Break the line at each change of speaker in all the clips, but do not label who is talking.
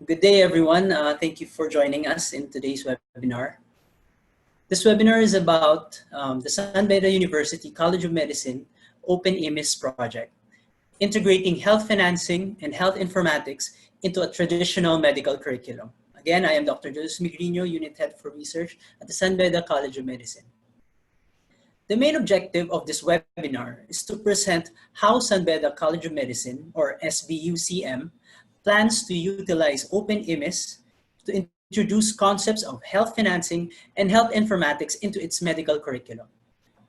Good day, everyone. Thank you for joining us in today's webinar. This webinar is about the San Beda University College of Medicine openIMIS project, integrating health financing and health informatics into a traditional medical curriculum. Again, I am Dr. Julius Migriño, Unit Head for Research at the San Beda College of Medicine. The main objective of this webinar is to present how San Beda College of Medicine, or SBUCM, plans to utilize openIMIS to introduce concepts of health financing and health informatics into its medical curriculum.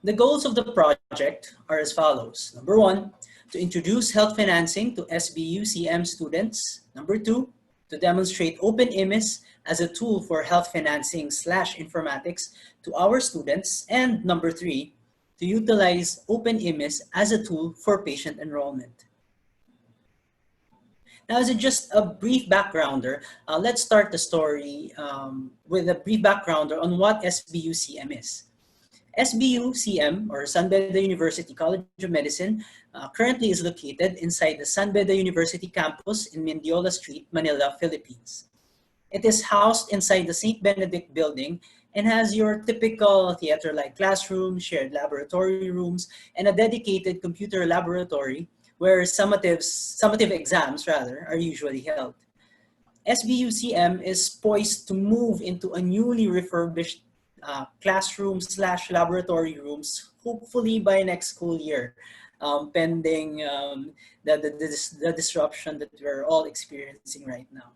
The goals of the project are as follows. Number one, to introduce health financing to SBUCM students. Number two, to demonstrate openIMIS as a tool for health financing / informatics to our students. And number three, to utilize openIMIS as a tool for patient enrollment. Now, as just a brief backgrounder, let's start the story with a brief backgrounder on what SBUCM is. SBUCM, or San Beda University College of Medicine, currently is located inside the San Beda University campus in Mendiola Street, Manila, Philippines. It is housed inside the St. Benedict building and has your typical theater-like classroom, shared laboratory rooms, and a dedicated computer laboratory where summative exams are usually held. SBUCM is poised to move into a newly refurbished classroom / laboratory rooms, hopefully by next school year, pending the disruption that we're all experiencing right now.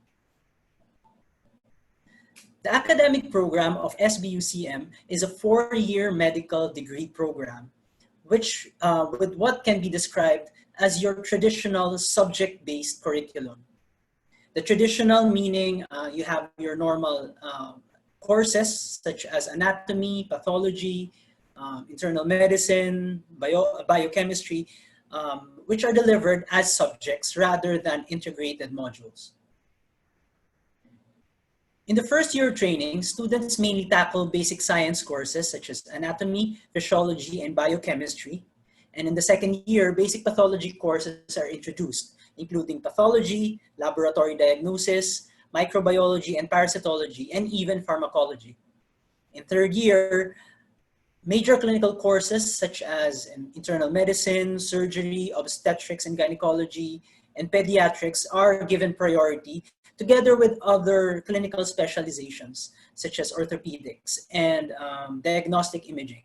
The academic program of SBUCM is a 4-year medical degree program, which with what can be described as your traditional subject-based curriculum. The traditional meaning you have your normal courses such as anatomy, pathology, internal medicine, biochemistry, which are delivered as subjects rather than integrated modules. In the first year of training, students mainly tackle basic science courses such as anatomy, physiology, and biochemistry. And in the second year, basic pathology courses are introduced, including pathology, laboratory diagnosis, microbiology and parasitology, and even pharmacology. In third year, major clinical courses such as internal medicine, surgery, obstetrics and gynecology, and pediatrics are given priority, together with other clinical specializations such as orthopedics and diagnostic imaging.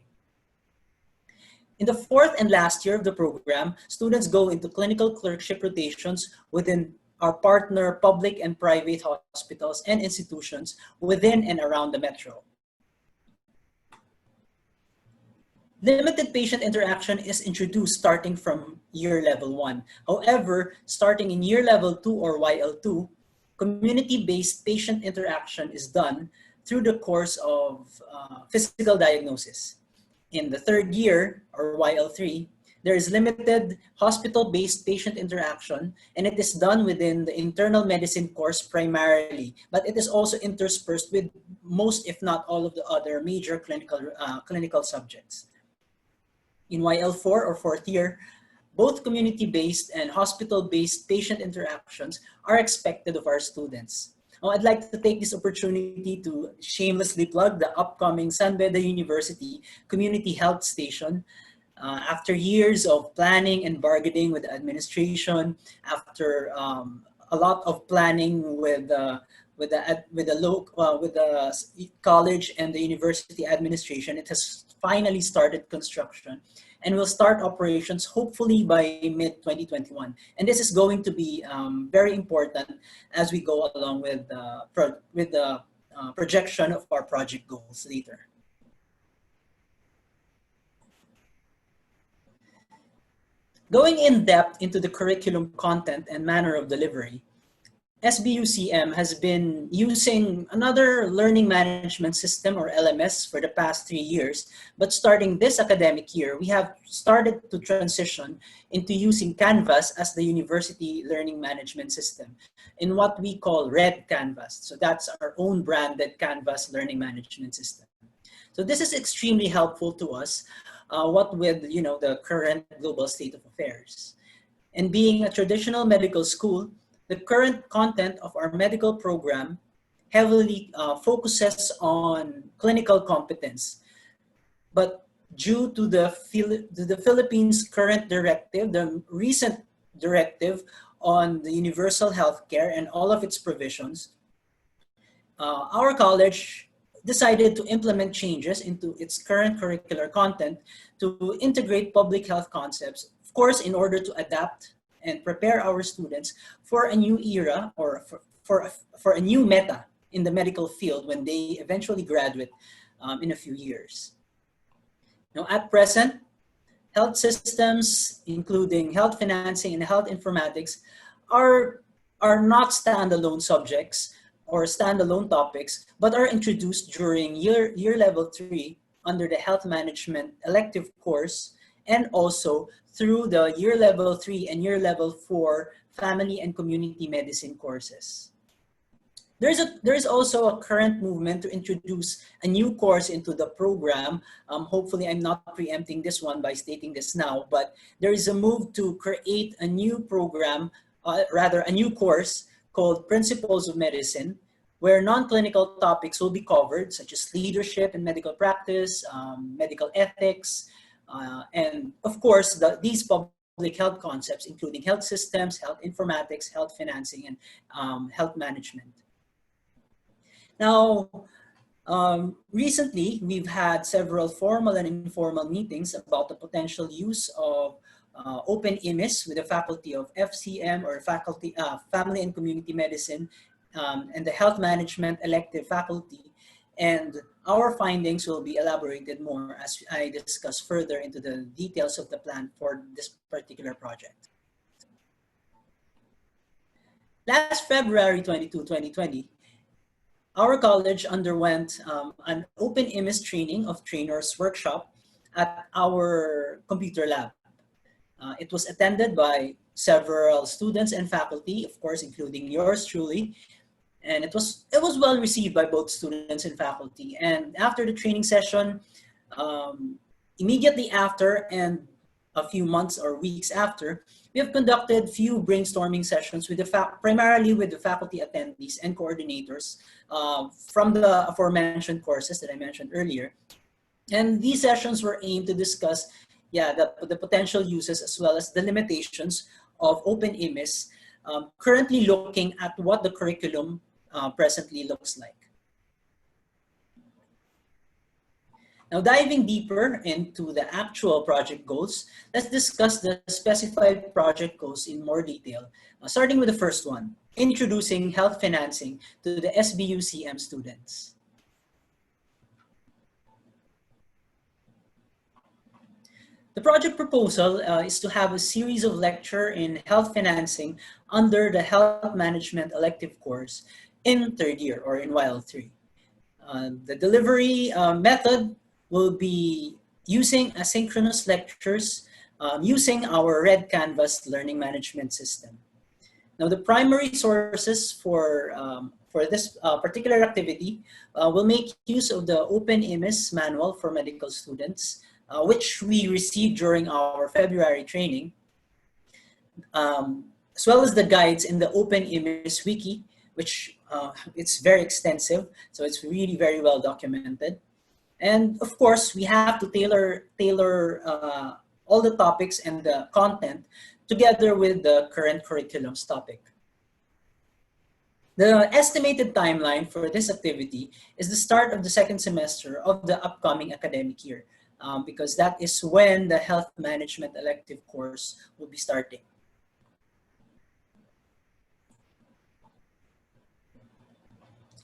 In the fourth and last year of the program, students go into clinical clerkship rotations within our partner public and private hospitals and institutions within and around the metro. Limited patient interaction is introduced starting from year level 1. However, starting in year level 2 or YL2, community-based patient interaction is done through the course of physical diagnosis. In the third year, or YL3, there is limited hospital-based patient interaction, and it is done within the internal medicine course primarily, but it is also interspersed with most, if not all, of the other major clinical subjects. In YL4 or fourth year, both community-based and hospital-based patient interactions are expected of our students. Now, I'd like to take this opportunity to shamelessly plug the upcoming San Beda University Community Health Station. After years of planning and bargaining with the administration, after a lot of planning with the college and the university administration, it has finally started construction and will start operations hopefully by mid-2021. And this is going to be very important as we go along with the projection of our project goals later. Going in depth into the curriculum content and manner of delivery, SBUCM has been using another learning management system, or LMS, for the past 3 years. But starting this academic year, we have started to transition into using Canvas as the university learning management system in what we call Red Canvas. So that's our own branded Canvas learning management system. So this is extremely helpful to us, what with the current global state of affairs. And being a traditional medical school, the current content of our medical program heavily focuses on clinical competence. But due to the Philippines' current directive, the recent directive on the universal healthcare and all of its provisions, our college decided to implement changes into its current curricular content to integrate public health concepts, of course, in order to adapt and prepare our students for a new era or for a new meta in the medical field when they eventually graduate in a few years. Now, at present, health systems, including health financing and health informatics, are not standalone subjects or standalone topics, but are introduced during year level 3 under the health management elective course, and also through the year level 3 and year level 4 family and community medicine courses. There is also a current movement to introduce a new course into the program. Hopefully, I'm not preempting this one by stating this now, but there is a move to create a new program, rather a new course called Principles of Medicine, where non-clinical topics will be covered, such as leadership and medical practice, medical ethics, and of course, these public health concepts, including health systems, health informatics, health financing, and health management. Now, recently, we've had several formal and informal meetings about the potential use of openIMIS with the faculty of FCM or faculty Family and Community Medicine and the Health Management Elective faculty. And our findings will be elaborated more as I discuss further into the details of the plan for this particular project. Last February 22, 2020, our college underwent an openIMIS training of trainers workshop at our computer lab. It was attended by several students and faculty, of course, including yours truly. And it was well received by both students and faculty. And after the training session, immediately after and a few months or weeks after, we have conducted few brainstorming sessions with primarily with the faculty attendees and coordinators from the aforementioned courses that I mentioned earlier. And these sessions were aimed to discuss the potential uses as well as the limitations of openIMIS, currently looking at what the curriculum presently looks like. Now, diving deeper into the actual project goals, let's discuss the specified project goals in more detail, starting with the first one, introducing health financing to the SBUCM students. The project proposal is to have a series of lectures in health financing under the health management elective course in third year or in YL 3. The delivery method will be using asynchronous lectures using our Red Canvas learning management system. Now, the primary sources for this particular activity will make use of the openIMIS manual for medical students, which we received during our February training, as well as the guides in the openIMIS wiki, which it's very extensive, so it's really very well documented. And of course, we have to tailor all the topics and the content together with the current curriculum's topic. The estimated timeline for this activity is the start of the second semester of the upcoming academic year, because that is when the health management elective course will be starting.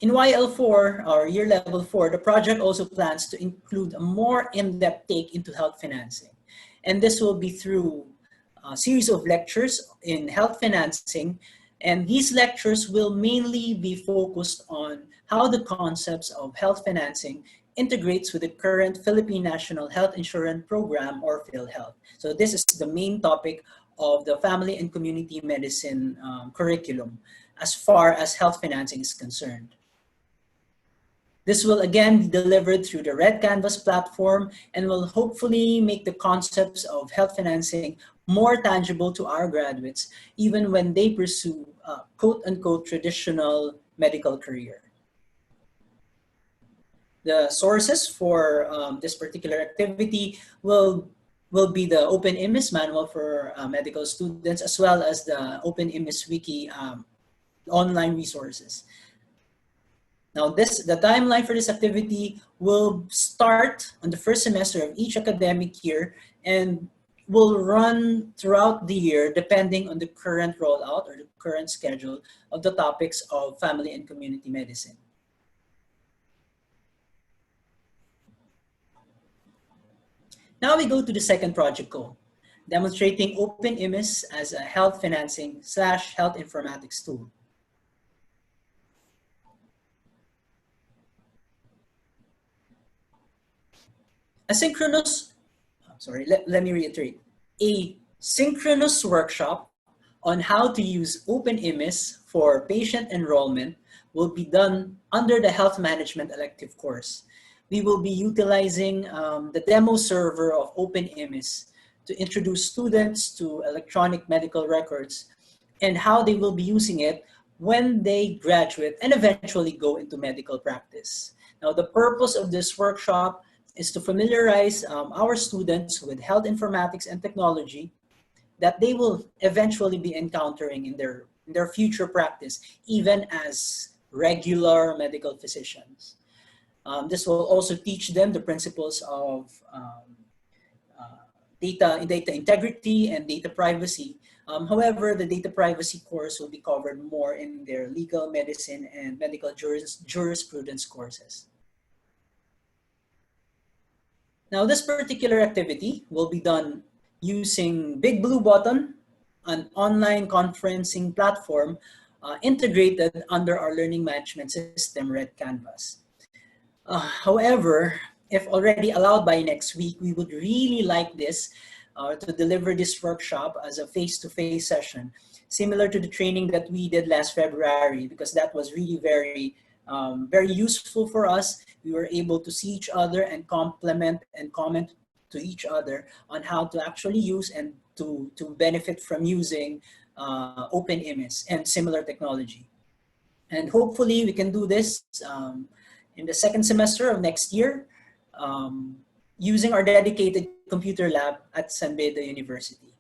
In YL4, or year level 4, the project also plans to include a more in-depth take into health financing. And this will be through a series of lectures in health financing. And these lectures will mainly be focused on how the concepts of health financing integrates with the current Philippine National Health Insurance Program, or PhilHealth. So this is the main topic of the Family and Community Medicine curriculum as far as health financing is concerned. This will again be delivered through the Red Canvas platform and will hopefully make the concepts of health financing more tangible to our graduates, even when they pursue quote-unquote traditional medical career. The sources for this particular activity will be the openIMIS manual for medical students, as well as the openIMIS wiki online resources. Now, the timeline for this activity will start on the first semester of each academic year and will run throughout the year depending on the current rollout or the current schedule of the topics of family and community medicine. Now we go to the second project goal, demonstrating openIMIS as a health financing / health informatics tool. Let me reiterate. A synchronous workshop on how to use openIMIS for patient enrollment will be done under the health management elective course. We will be utilizing the demo server of openIMIS to introduce students to electronic medical records and how they will be using it when they graduate and eventually go into medical practice. Now, the purpose of this workshop is to familiarize our students with health informatics and technology that they will eventually be encountering in their future practice, even as regular medical physicians. This will also teach them the principles of data integrity and data privacy. However, the data privacy course will be covered more in their legal medicine and medical jurisprudence courses. Now, this particular activity will be done using Big Blue Button, an online conferencing platform integrated under our learning management system, Red Canvas. However, if already allowed by next week, we would really like this to deliver this workshop as a face-to-face session, similar to the training that we did last February, because that was really very useful for us. We were able to see each other and complement and comment to each other on how to actually use and to benefit from using openIMIS and similar technology. And hopefully we can do this in the second semester of next year using our dedicated computer lab at Beda University.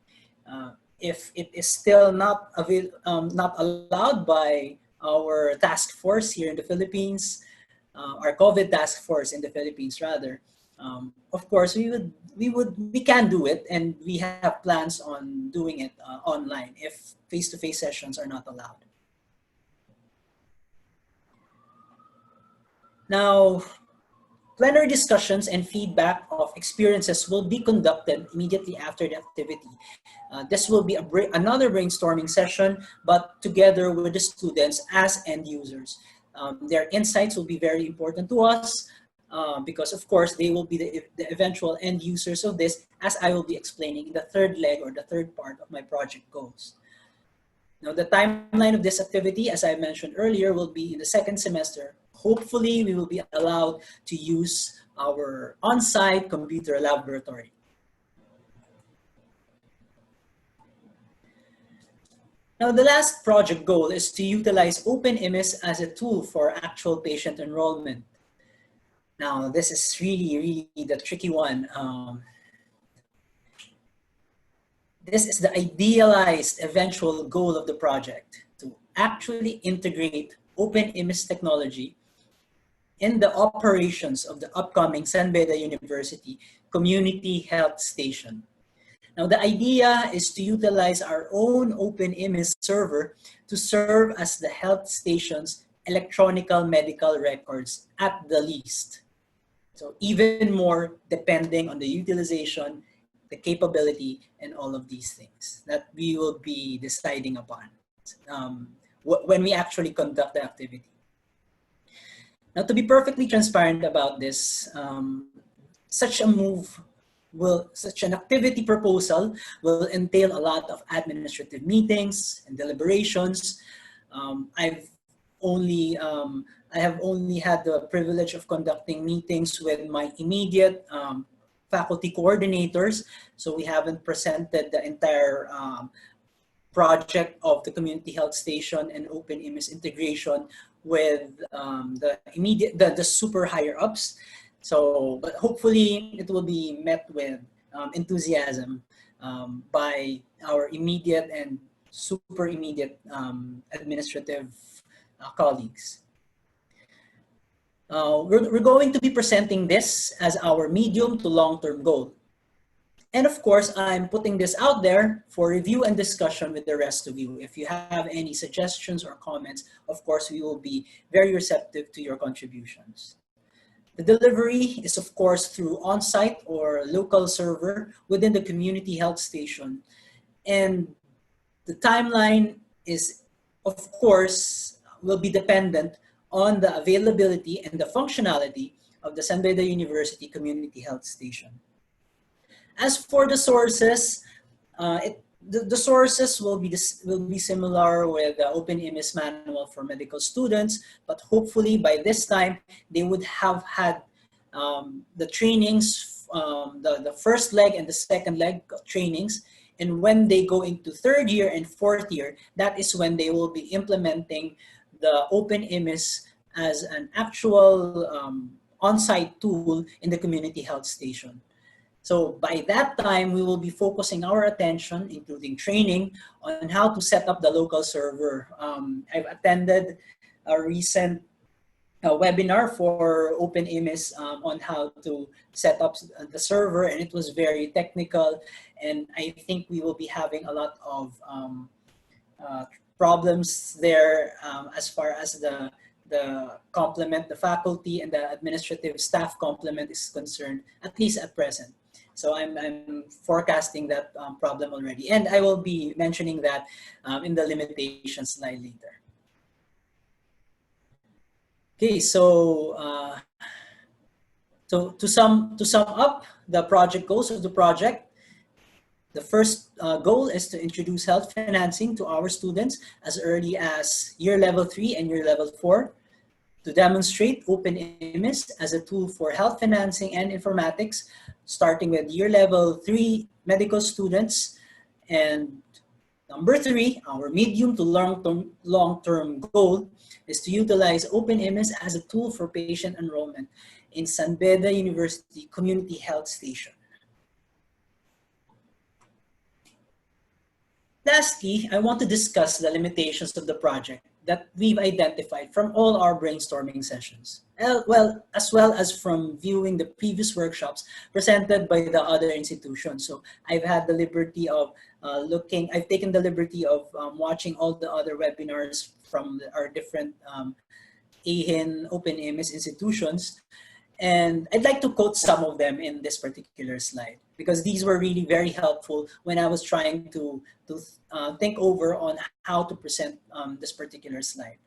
If it is still not allowed by our task force here in the Philippines, our COVID task force in the Philippines rather, of course we can do it, and we have plans on doing it online if face-to-face sessions are not allowed. Now, plenary discussions and feedback of experiences will be conducted immediately after the activity. This will be another brainstorming session, but together with the students as end users. Their insights will be very important to us because, of course, they will be the eventual end users of this, as I will be explaining in the third leg or the third part of my project goals. Now, the timeline of this activity, as I mentioned earlier, will be in the second semester. Hopefully, we will be allowed to use our on-site computer laboratory. Now, the last project goal is to utilize openIMIS as a tool for actual patient enrollment. Now, this is really the tricky one. This is the idealized eventual goal of the project, to actually integrate openIMIS technology in the operations of the upcoming Beda University Community Health Station. Now, the idea is to utilize our own openIMIS server to serve as the health station's electronic medical records at the least. So even more depending on the utilization, the capability, and all of these things that we will be deciding upon when we actually conduct the activity. Now, to be perfectly transparent about this, such an activity proposal will entail a lot of administrative meetings and deliberations. I have only had the privilege of conducting meetings with my immediate faculty coordinators, so we haven't presented the entire project of the community health station and openIMIS integration with the super higher ups. So, but hopefully it will be met with enthusiasm by our immediate and super immediate administrative colleagues. We're going to be presenting this as our medium to long-term goal. And of course, I'm putting this out there for review and discussion with the rest of you. If you have any suggestions or comments, of course, we will be very receptive to your contributions. The delivery is, of course, through on-site or local server within the community health station. And the timeline is, of course, will be dependent on the availability and the functionality of the San Beda University Community Health Station. As for the sources, the sources will be similar with the openIMIS manual for medical students, but hopefully by this time they would have had the trainings, the first leg and the second leg of trainings. And when they go into third year and fourth year, that is when they will be implementing the openIMIS as an actual on-site tool in the community health station. So by that time, we will be focusing our attention, including training, on how to set up the local server. I've attended a recent webinar for openIMIS on how to set up the server, and it was very technical. And I think we will be having a lot of problems there as far as the complement, the faculty and the administrative staff complement is concerned, at least at present. So I'm forecasting that problem already. And I will be mentioning that in the limitations slide later. Okay, so to sum up the project goals of the project, the first goal is to introduce health financing to our students as early as year level 3 and year level 4, to demonstrate openIMIS as a tool for health financing and informatics, starting with year level 3 medical students. And number 3, our medium to long-term goal is to utilize openIMIS as a tool for patient enrollment in San Beda University Community Health Station. Lastly, I want to discuss the limitations of the project that we've identified from all our brainstorming sessions, as well as from viewing the previous workshops presented by the other institutions. So I've had the liberty of I've taken the liberty of watching all the other webinars from our different AeHIN openIMIS institutions. And I'd like to quote some of them in this particular slide, because these were really very helpful when I was trying to think over on how to present this particular slide.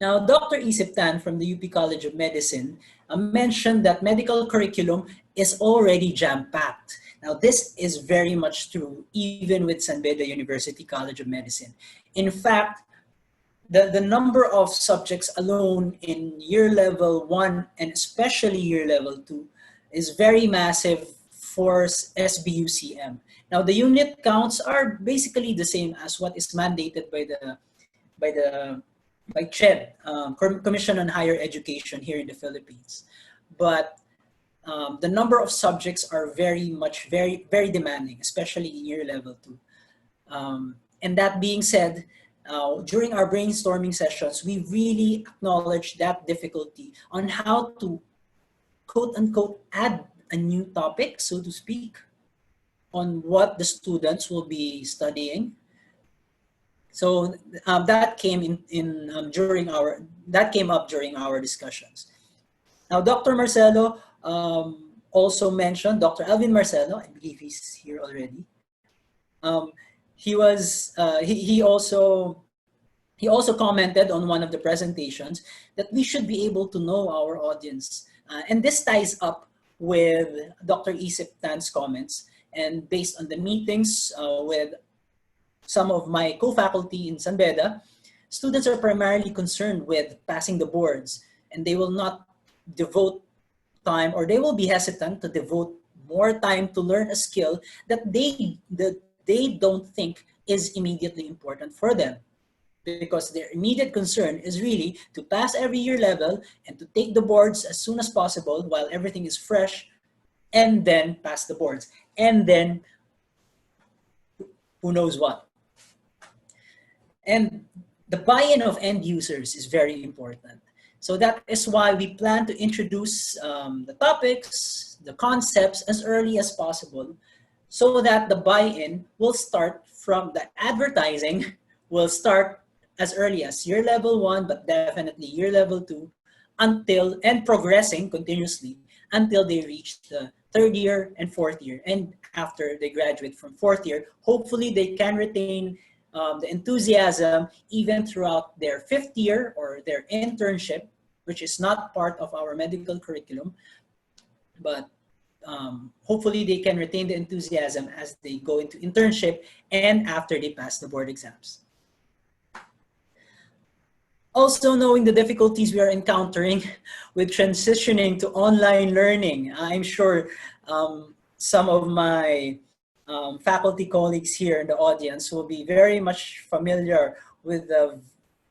Now, Dr. Isip Tan from the UP College of Medicine mentioned that medical curriculum is already jam-packed. Now, this is very much true, even with San Beda University College of Medicine. In fact, the number of subjects alone in year level 1 and especially year level 2 is very massive for SBUCM. Now, the unit counts are basically the same as what is mandated by CHED, Commission on Higher Education here in the Philippines. But the number of subjects are very demanding, especially in year level 2. And that being said, during our brainstorming sessions, we really acknowledged that difficulty on how to, quote unquote, add a new topic, so to speak, on what the students will be studying. So that came up during our discussions. Now, Dr. Marcelo also mentioned, Dr. Alvin Marcelo, I believe he's here already. He also commented on one of the presentations that we should be able to know our audience. And this ties up with Dr. Isip Tan's comments. And based on the meetings with some of my co-faculty in San Beda, students are primarily concerned with passing the boards, and they will not devote time, or they will be hesitant to devote more time to learn a skill that they don't think is immediately important for them, because their immediate concern is really to pass every year level and to take the boards as soon as possible while everything is fresh, and then pass the boards, and then who knows what. And the buy-in of end users is very important. So that is why we plan to introduce the topics, the concepts as early as possible, so that the buy-in will start from the advertising will start as early as year level 1, but definitely year level 2, until, and progressing continuously until they reach the 3rd year and 4th year. And after they graduate from 4th year, hopefully they can retain the enthusiasm even throughout their 5th year or their internship, which is not part of our medical curriculum, but hopefully they can retain the enthusiasm as they go into internship and after they pass the board exams. Also, knowing the difficulties we are encountering with transitioning to online learning, I'm sure some of my faculty colleagues here in the audience will be very much familiar with the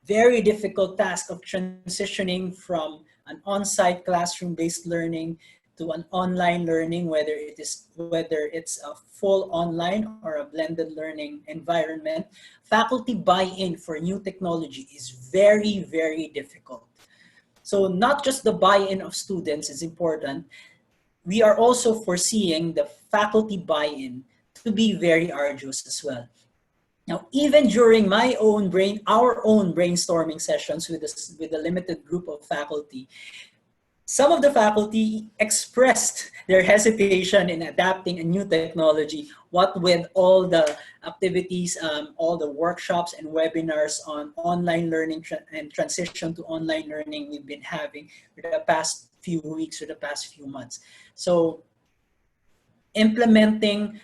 very difficult task of transitioning from an on-site classroom-based learning to an online learning, whether it's a full online or a blended learning environment. Faculty buy-in for new technology is very, very difficult. So not just the buy-in of students is important, we are also foreseeing the faculty buy-in to be very arduous as well. Now, even during our own brainstorming sessions with a limited group of faculty, some of the faculty expressed their hesitation in adapting a new technology, what with all the activities, all the workshops and webinars on online learning and transition to online learning we've been having for the past few weeks or the past few months. So implementing,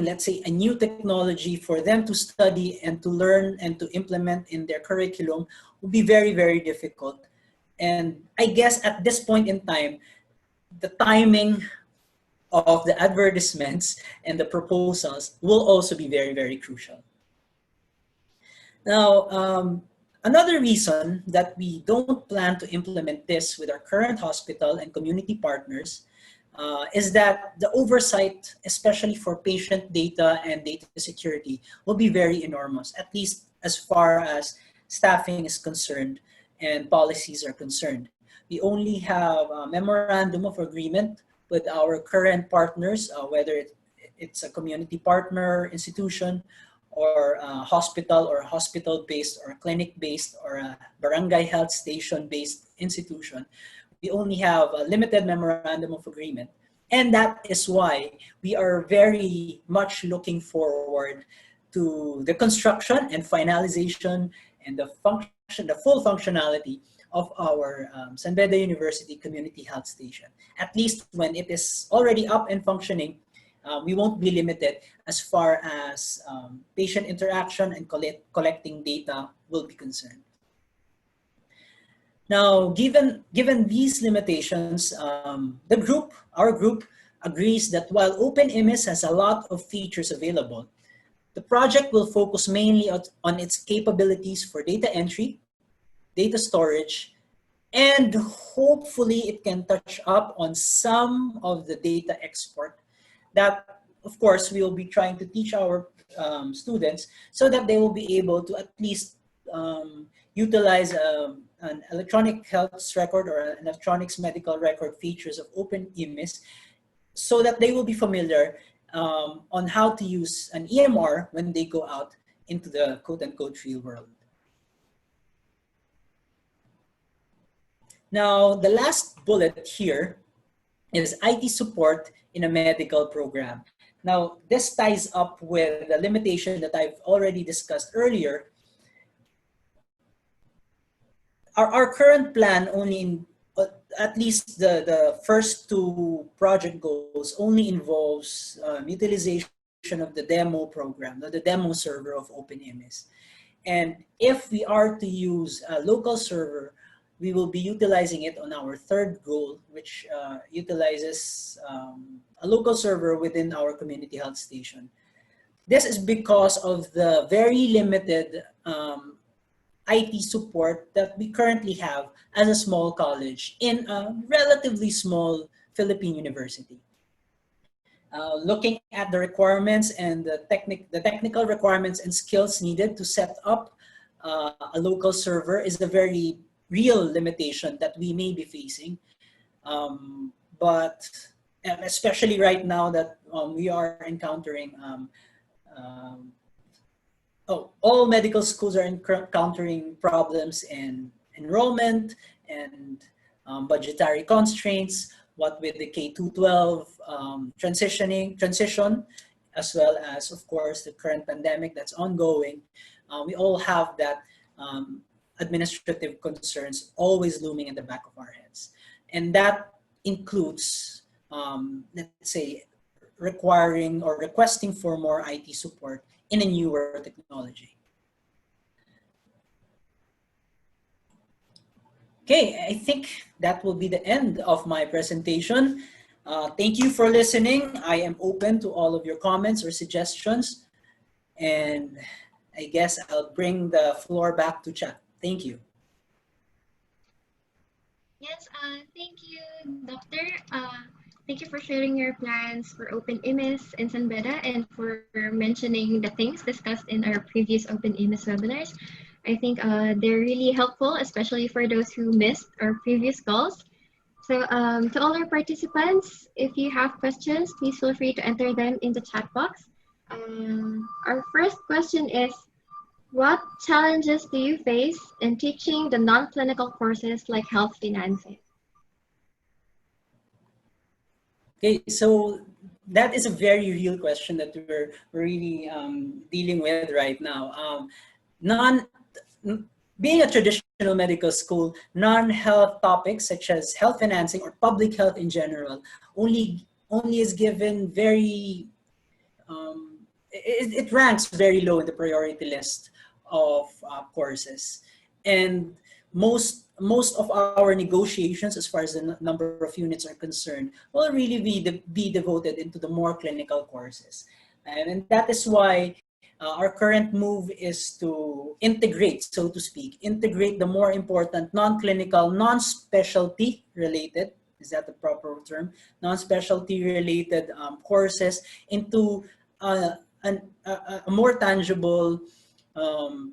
let's say, a new technology for them to study and to learn and to implement in their curriculum will be very, very difficult. And I guess at this point in time, the timing of the advertisements and the proposals will also be very, very crucial. Now, another reason that we don't plan to implement this with our current hospital and community partners is that the oversight, especially for patient data and data security, will be very enormous, at least as far as staffing is concerned and policies are concerned. We only have a memorandum of agreement with our current partners, whether it's a community partner institution or a hospital or hospital-based or clinic-based or a barangay health station-based institution. We only have a limited memorandum of agreement. And that is why we are very much looking forward to the construction and finalization and the full functionality of our San Beda University Community Health Station. At least when it is already up and functioning, we won't be limited as far as patient interaction and collecting data will be concerned. Now, given these limitations, our group agrees that while openIMIS has a lot of features available, the project will focus mainly on its capabilities for data entry, data storage, and hopefully it can touch up on some of the data export that, of course, we will be trying to teach our students so that they will be able to at least utilize an electronic health record or an electronics medical record features of openIMIS so that they will be familiar on how to use an EMR when they go out into the quote-unquote real world. Now, the last bullet here is IT support in a medical program. Now, this ties up with the limitation that I've already discussed earlier. Our current plan only, at least the first two project goals, only involves utilization of the demo program, the demo server of openIMIS. And if we are to use a local server, we will be utilizing it on our third goal, which utilizes a local server within our community health station. This is because of the very limited IT support that we currently have as a small college in a relatively small Philippine university. Looking at the requirements and the technical requirements and skills needed to set up a local server is a very real limitation that we may be facing. But especially right now that we are encountering all medical schools are encountering problems in enrollment and budgetary constraints, what with the K-12 transition, as well as, of course, the current pandemic that's ongoing. We all have that administrative concerns always looming in the back of our heads. And that includes, let's say, requiring or requesting for more IT support in a newer technology. Okay, I think that will be the end of my presentation. Thank you for listening. I am open to all of your comments or suggestions. And I guess I'll bring the floor back to chat. Thank you.
Yes, thank you, Doctor. Thank you for sharing your plans for openIMIS and Beda and for mentioning the things discussed in our previous openIMIS webinars. I think they're really helpful, especially for those who missed our previous calls. So to all our participants, if you have questions, please feel free to enter them in the chat box. Our first question is, what challenges do you face in teaching the non-clinical courses like health financing?
Okay, so that is a very real question that we're really dealing with right now. Being a traditional medical school, non-health topics such as health financing or public health in general only is given very, it ranks very low in the priority list of courses. And most of our negotiations as far as the number of units are concerned will really be devoted into the more clinical courses. And that is why our current move is to integrate, so to speak, integrate the more important non-clinical, non-specialty related, is that the proper term? Non-specialty related courses into a more tangible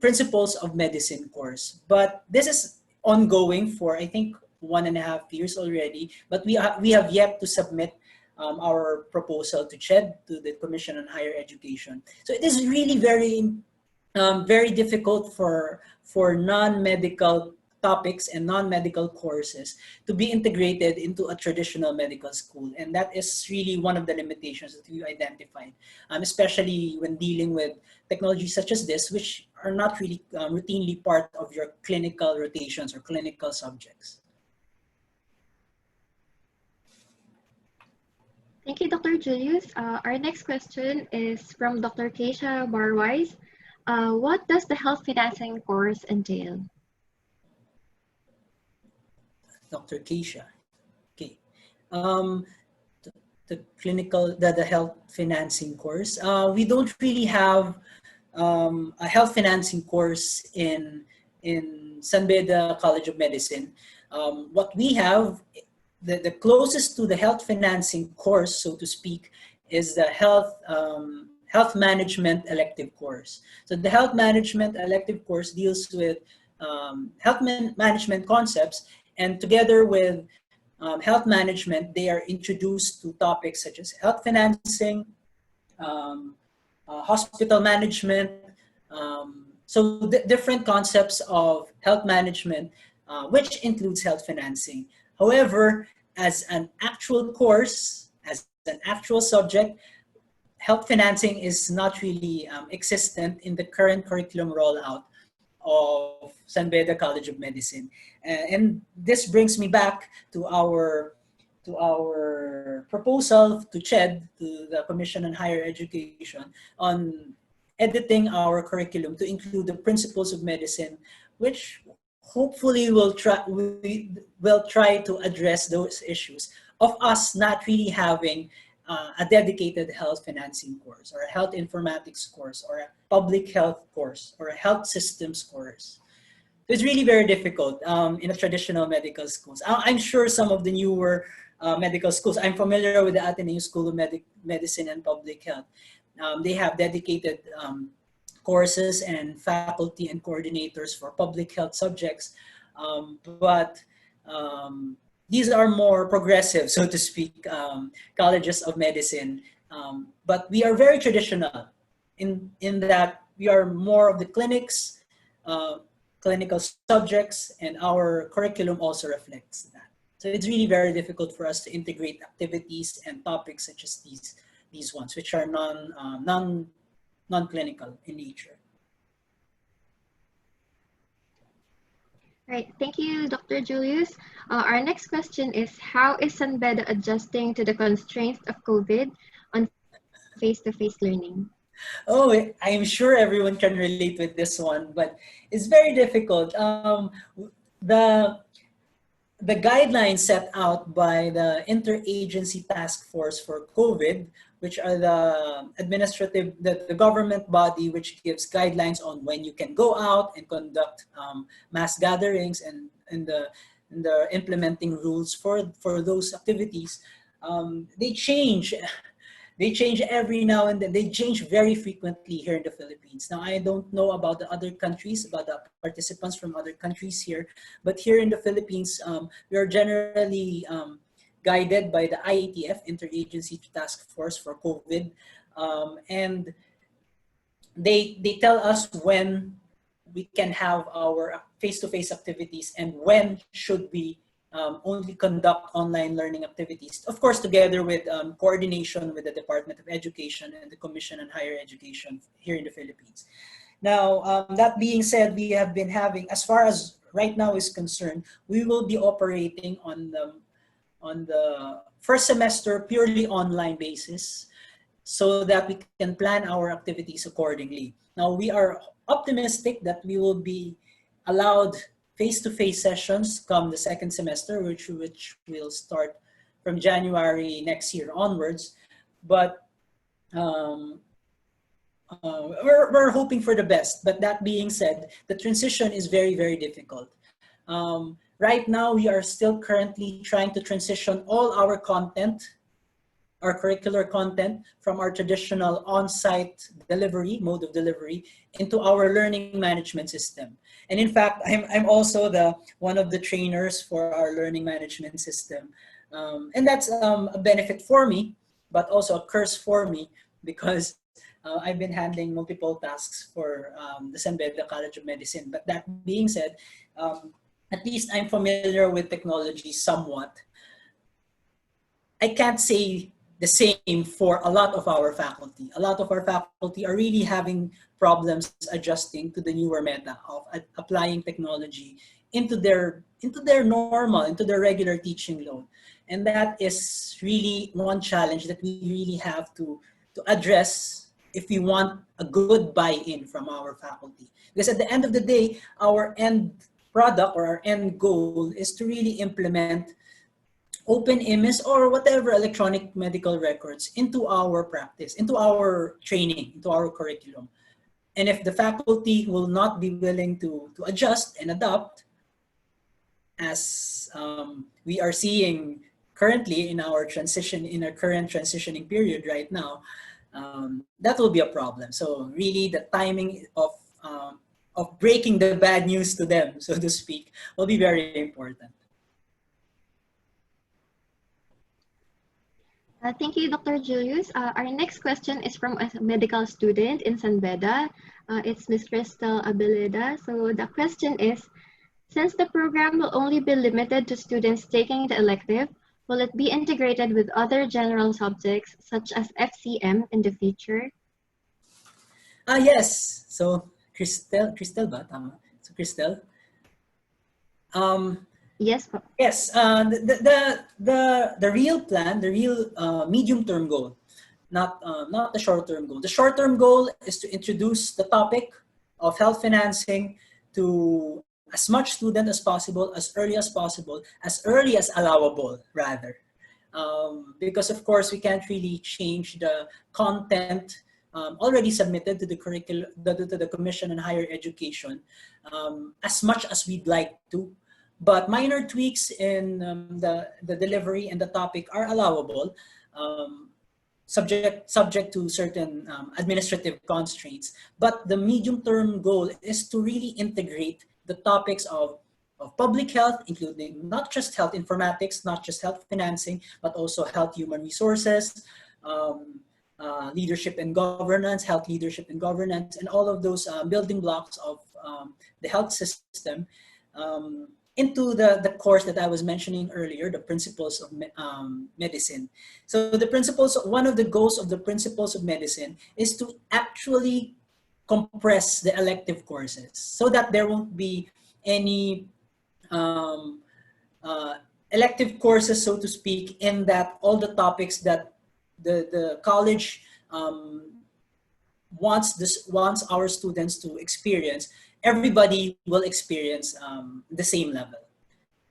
principles of medicine course. But this is ongoing for, I think, 1.5 years already, but we have yet to submit our proposal to CHED, to the Commission on Higher Education. So it is really very difficult for non-medical topics and non-medical courses to be integrated into a traditional medical school. And that is really one of the limitations that we identified, especially when dealing with technologies such as this, which are not really routinely part of your clinical rotations or clinical subjects.
Thank you, Dr. Julius. Our next question is from Dr. Keisha Barwise. What does the health financing course entail?
Dr. Keisha. Okay. The health financing course. We don't really have a health financing course in Beda College of Medicine. What we have, the closest to the health financing course, so to speak, is the health management elective course. So the health management elective course deals with health management concepts, and together with health management, they are introduced to topics such as health financing, hospital management, so different concepts of health management, which includes health financing. However, as an actual course, as an actual subject, health financing is not really existent in the current curriculum rollout of Beda College of Medicine. And this brings me back to our proposal to CHED, to the Commission on Higher Education, on editing our curriculum to include the principles of medicine, which hopefully we will try to address those issues of us not really having a dedicated health financing course or a health informatics course or a public health course or a health systems course. So it's really very difficult in a traditional medical schools. I'm sure some of the newer medical schools, I'm familiar with the Ateneo School of Medicine and Public Health. They have dedicated courses and faculty and coordinators for public health subjects. But these are more progressive, so to speak, colleges of medicine. But we are very traditional in that we are more of the clinics, clinical subjects, and our curriculum also reflects that. So it's really very difficult for us to integrate activities and topics such as these ones, which are non-clinical in nature.
Right, thank you, Dr. Julius. Our next question is, how is San Beda adjusting to the constraints of COVID on face-to-face learning?
Oh, I'm sure everyone can relate with this one, but it's very difficult. The guidelines set out by the Interagency Task Force for COVID, which are the government body which gives guidelines on when you can go out and conduct mass gatherings and the implementing rules for those activities. They change every now and then. They change very frequently here in the Philippines. Now, I don't know about the other countries, about the participants from other countries here, but here in the Philippines, we are generally guided by the IATF, Interagency Task Force for COVID, and they tell us when we can have our face-to-face activities and when should we only conduct online learning activities, of course, together with coordination with the Department of Education and the Commission on Higher Education here in the Philippines. Now, that being said, we have been having, as far as right now is concerned, we will be operating on the first semester purely online basis so that we can plan our activities accordingly. Now, we are optimistic that we will be allowed face-to-face sessions come the second semester, which will start from January next year onwards. But we're hoping for the best. But that being said, the transition is very, very difficult. Right now, we are still currently trying to transition all our content, our curricular content, from our traditional on-site delivery, mode of delivery, into our learning management system. And in fact, I'm also one of the trainers for our learning management system. And that's a benefit for me, but also a curse for me, because I've been handling multiple tasks for the San Beda College of Medicine. But that being said, at least I'm familiar with technology somewhat. I can't say the same for a lot of our faculty. A lot of our faculty are really having problems adjusting to the newer meta of applying technology into their normal, into their regular teaching load. And that is really one challenge that we really have to address if we want a good buy-in from our faculty. Because at the end of the day, our end product or our end goal is to really implement openIMIS or whatever electronic medical records into our practice, into our training, into our curriculum. And if the faculty will not be willing to adjust and adapt, as we are seeing currently in our current transitioning period right now, that will be a problem. So really the timing of breaking the bad news to them, so to speak, will be very important.
Thank you, Dr. Julius. Our next question is from a medical student in San Beda. It's Ms. Crystal Abeleda. So the question is, since the program will only be limited to students taking the elective, will it be integrated with other general subjects such as FCM in the future?
Yes. So Crystal ba? Tama. So Crystal.
Yes.
Yes, the real plan, the real medium-term goal, not the short-term goal. The short-term goal is to introduce the topic of health financing to as much student as possible, as early as allowable, rather. Because of course we can't really change the content already submitted to the to the Commission on Higher Education as much as we'd like to. But minor tweaks in the delivery and the topic are allowable, subject to certain administrative constraints. But the medium-term goal is to really integrate the topics of public health, including not just health informatics, not just health financing, but also health human resources, leadership and governance, health leadership and governance, and all of those building blocks of the health system into the course that I was mentioning earlier, the principles of medicine. So one of the goals of the principles of medicine is to actually compress the elective courses so that there won't be any elective courses, so to speak, in that all the topics that the college wants our students to experience, everybody will experience the same level.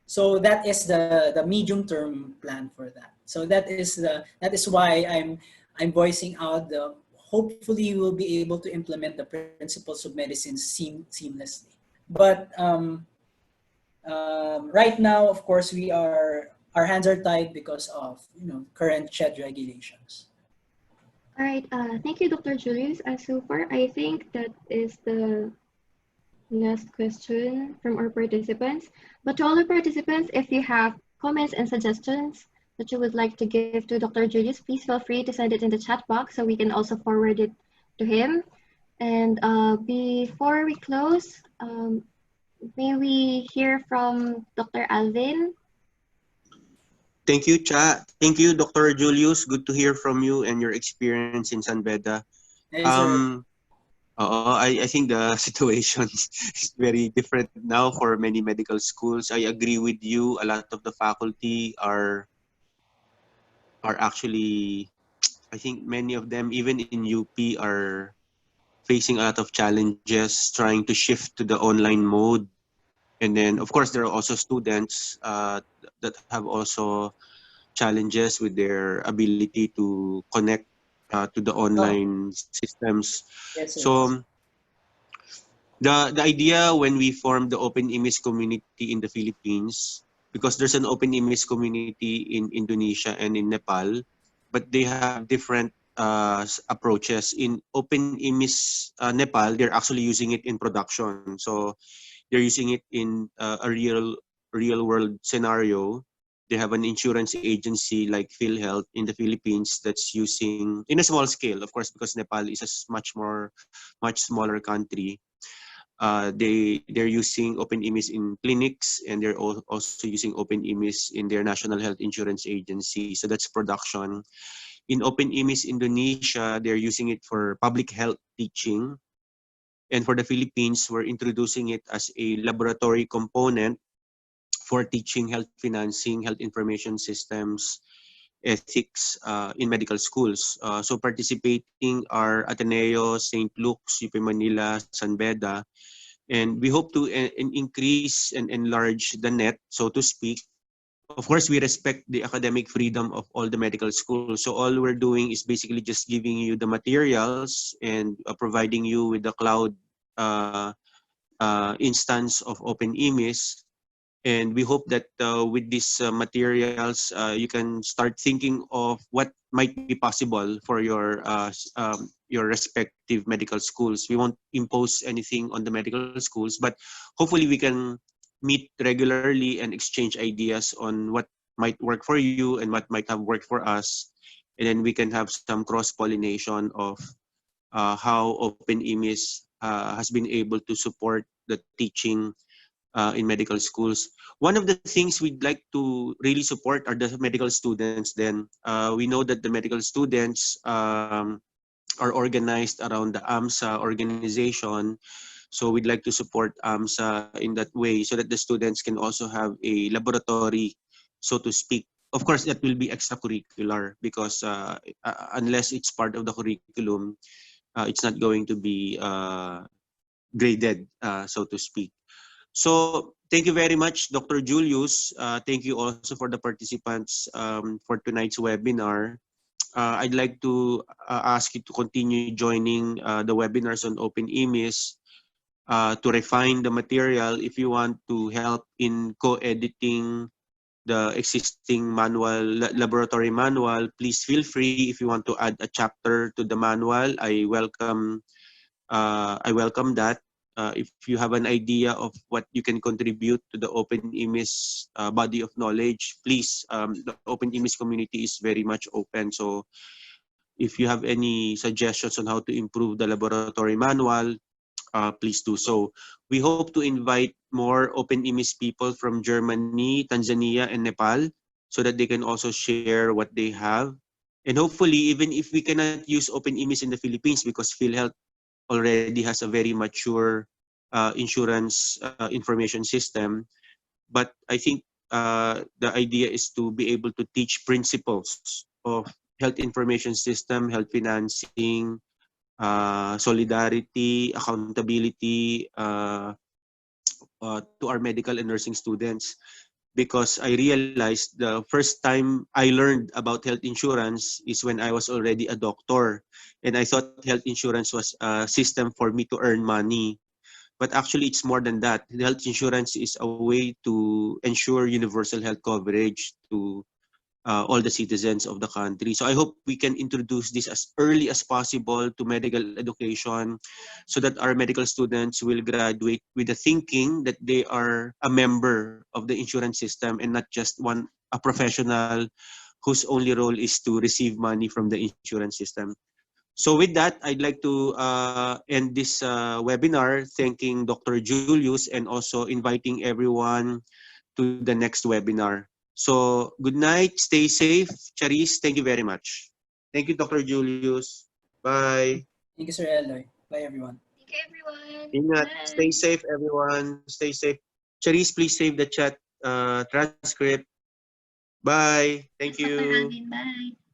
So that is the medium-term plan for that. So that is why I'm voicing out the hopefully we'll be able to implement the principles of medicine seamlessly. But right now, of course, our hands are tied because of current CHED regulations.
All right. Thank you, Dr. Julius. So far, I think that is the last question from our participants. But to all the participants, if you have comments and suggestions that you would like to give to Dr. Julius, please feel free to send it in the chat box so we can also forward it to him. And before we close, may we hear from Dr. Alvin?
Thank you, Cha. Thank you, Dr. Julius. Good to hear from you and your experience in San Beda.
Hey, sir.
I think the situation is very different now for many medical schools. I agree with you. A lot of the faculty are actually, I think many of them, even in UP, are facing a lot of challenges trying to shift to the online mode. And then, of course, there are also students that have also challenges with their ability to connect to the online systems.
Yes, sir.
So the idea when we formed the openIMIS community in the Philippines, because there's an openIMIS community in Indonesia and in Nepal, but they have different approaches. In openIMIS Nepal, they're actually using it in production. So they're using it in a real world scenario. They have an insurance agency like PhilHealth in the Philippines that's using, in a small scale, of course, because Nepal is a much smaller country. They're using openIMIS in clinics, and they're also using openIMIS in their national health insurance agency. So that's production. In openIMIS Indonesia, they're using it for public health teaching. And for the Philippines, we're introducing it as a laboratory component for teaching health financing, health information systems, ethics in medical schools. So participating are Ateneo, St. Luke's, UP Manila, San Beda, and we hope to increase and enlarge the net, so to speak. Of course, we respect the academic freedom of all the medical schools. So all we're doing is basically just giving you the materials and providing you with the cloud instance of openIMIS. And we hope that with these materials, you can start thinking of what might be possible for your respective medical schools. We won't impose anything on the medical schools, but hopefully we can meet regularly and exchange ideas on what might work for you and what might have worked for us. And then we can have some cross-pollination of how openIMIS has been able to support the teaching in medical schools. One of the things we'd like to really support are the medical students. Then we know that the medical students are organized around the AMSA organization. So we'd like to support AMSA in that way so that the students can also have a laboratory, so to speak. Of course, that will be extracurricular because unless it's part of the curriculum, it's not going to be graded, so to speak. So thank you very much, Dr. Julius. Thank you also for the participants for tonight's webinar. I'd like to ask you to continue joining the webinars on openIMIS to refine the material. If you want to help in co-editing the existing manual, laboratory manual, please feel free. If you want to add a chapter to the manual, I welcome that. If you have an idea of what you can contribute to the openIMIS body of knowledge, please, the openIMIS community is very much open. So if you have any suggestions on how to improve the laboratory manual, please do so. We hope to invite more openIMIS people from Germany, Tanzania, and Nepal so that they can also share what they have. And hopefully, even if we cannot use openIMIS in the Philippines because PhilHealth already has a very mature insurance information system, but I think the idea is to be able to teach principles of health information system, health financing, solidarity, accountability to our medical and nursing students. Because I realized the first time I learned about health insurance is when I was already a doctor. And I thought health insurance was a system for me to earn money. But actually, it's more than that. Health insurance is a way to ensure universal health coverage to all the citizens of the country. So I hope we can introduce this as early as possible to medical education so that our medical students will graduate with the thinking that they are a member of the insurance system and not just a professional whose only role is to receive money from the insurance system. So with that, I'd like to end this webinar, thanking Dr. Julius and also inviting everyone to the next webinar. So good night, stay safe. Charis, thank you very much. Thank you, Dr. Julius. Bye.
Thank you, Sir Eloy. Bye, everyone.
Thank you, everyone.
Ingat.
Bye.
Stay safe, everyone. Stay safe. Charis, please save the chat transcript. Bye. Thank
Yes, Dr.
you.
Alvin. Bye.